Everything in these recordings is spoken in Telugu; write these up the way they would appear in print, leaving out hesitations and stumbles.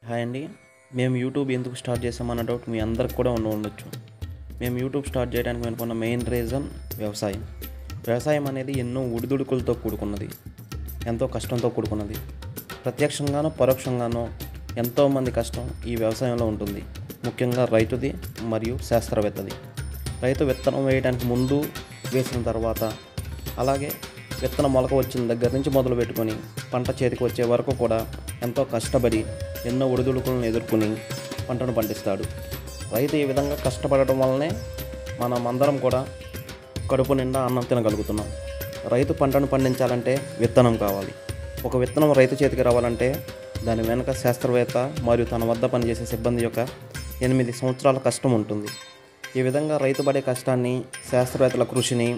హాయ్ అండి. మేము యూట్యూబ్ ఎందుకు స్టార్ట్ చేసామన్న డౌట్ మీ అందరికి కూడా ఉండవచ్చు. మేము యూట్యూబ్ స్టార్ట్ చేయడానికి అనుకున్న మెయిన్ రీజన్ వ్యవసాయం. వ్యవసాయం అనేది ఎన్నో ఒడిదుడుకులతో కూడుకున్నది, ఎంతో కష్టంతో కూడుకున్నది. ప్రత్యక్షంగానో పరోక్షంగానో ఎంతోమంది కష్టం ఈ వ్యవసాయంలో ఉంటుంది. ముఖ్యంగా రైతుది మరియు శాస్త్రవేత్తది. రైతు విత్తనం వేయడానికి ముందు, వేసిన తర్వాత, అలాగే విత్తనం మొలక వచ్చిన దగ్గర నుంచి మొదలు పెట్టుకొని పంట చేతికి వచ్చే వరకు కూడా ఎంతో కష్టపడి ఎన్నో ఒడిదుడుకులను ఎదుర్కొని పంటను పండిస్తాడు. రైతు ఈ విధంగా కష్టపడటం వల్లనే మనం అందరం కూడా కడుపు నిండా అన్నం తినగలుగుతున్నాం. రైతు పంటను పండించాలంటే విత్తనం కావాలి. ఒక విత్తనం రైతు చేతికి రావాలంటే దాని వెనుక శాస్త్రవేత్త మరియు తన వద్ద పనిచేసే సిబ్బంది యొక్క 8 సంవత్సరాల కష్టం ఉంటుంది. ఈ విధంగా రైతు పడే కష్టాన్ని, శాస్త్రవేత్తల కృషిని,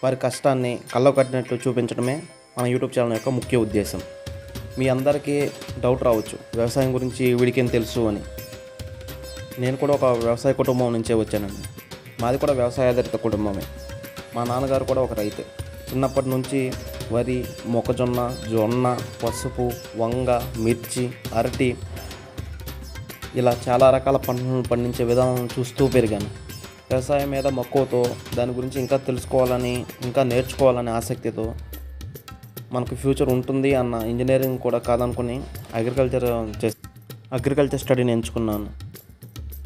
వారి కష్టాన్ని కళ్ళకు కట్టినట్లు చూపించడమే మన యూట్యూబ్ ఛానల్ యొక్క ముఖ్య ఉద్దేశం. మీ అందరికీ డౌట్ రావచ్చు, వ్యవసాయం గురించి వీడికేం తెలుసు అని. నేను కూడా ఒక వ్యవసాయ కుటుంబం నుంచే వచ్చానండి. మాది కూడా వ్యవసాయ ఆధారిత కుటుంబమే. మా నాన్నగారు కూడా ఒక రైతే. చిన్నప్పటి నుంచి వరి, మొక్కజొన్న, జొన్న, పసుపు, వంగ, మిర్చి, అరటి ఇలా చాలా రకాల పంటలను పండించే విధానం చూస్తూ పెరిగాను. వ్యవసాయం మీద మక్కువతో, దాని గురించి ఇంకా తెలుసుకోవాలని, ఇంకా నేర్చుకోవాలనే ఆసక్తితో, మనకు ఫ్యూచర్ ఉంటుంది అన్న ఇంజనీరింగ్ కూడా కాదనుకుని అగ్రికల్చర్ స్టడీని ఎంచుకున్నాను.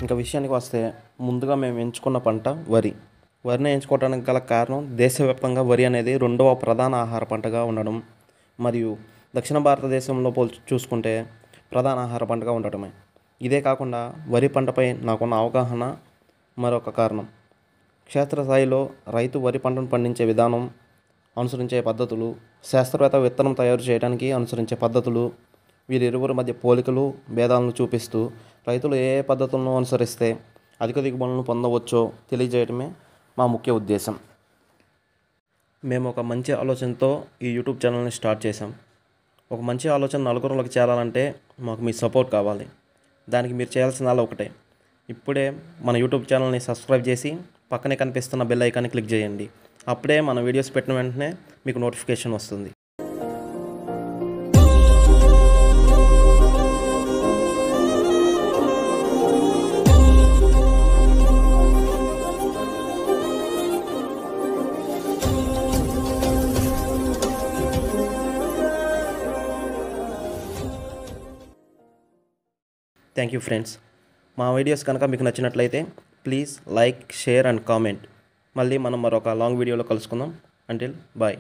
ఇంకా విషయానికి వస్తే, ముందుగా మేము ఎంచుకున్న పంట వరిని ఎంచుకోవడానికి గల కారణం దేశవ్యాప్తంగా వరి అనేది 2వ ప్రధాన ఆహార పంటగా ఉండడం మరియు దక్షిణ భారతదేశంలో చూసుకుంటే ప్రధాన ఆహార పంటగా ఉండటమే. ఇదే కాకుండా వరి పంటపై నాకున్న అవగాహన మరొక కారణం. క్షేత్రస్థాయిలో రైతు వరి పంటను పండించే విధానం, అనుసరించే పద్ధతులు, శాస్త్రవేత్త విత్తనం తయారు చేయడానికి అనుసరించే పద్ధతులు, వీరిరువురి మధ్య పోలికలు, భేదాలను చూపిస్తూ రైతులు ఏ పద్ధతులను అనుసరిస్తే అధిక దిగుబడులను పొందవచ్చో తెలియజేయడమే మా ముఖ్య ఉద్దేశం. మేము ఒక మంచి ఆలోచనతో ఈ యూట్యూబ్ ఛానల్ని స్టార్ట్ చేశాం. ఒక మంచి ఆలోచన నలుగురులకు చేరాలంటే మాకు మీ సపోర్ట్ కావాలి. దానికి మీరు చేయాల్సిందల్లా ఒకటే, ఇప్పుడే మన యూట్యూబ్ ఛానల్ని సబ్స్క్రైబ్ చేసి పక్కనే కనిపిస్తున్న బెల్ ఐకాన్ని క్లిక్ చేయండి. అప్పుడే మన వీడియోస్ పెట్టిన వెంటనే మీకు నోటిఫికేషన్ వస్తుంది. Thank you friends. మా వీడియోస్ కనుక మీకు నచ్చినట్లయితే please like, share and comment. మళ్ళీ మనం మరొక లాంగ్ వీడియోలో కలుసుకుందాం. Until bye.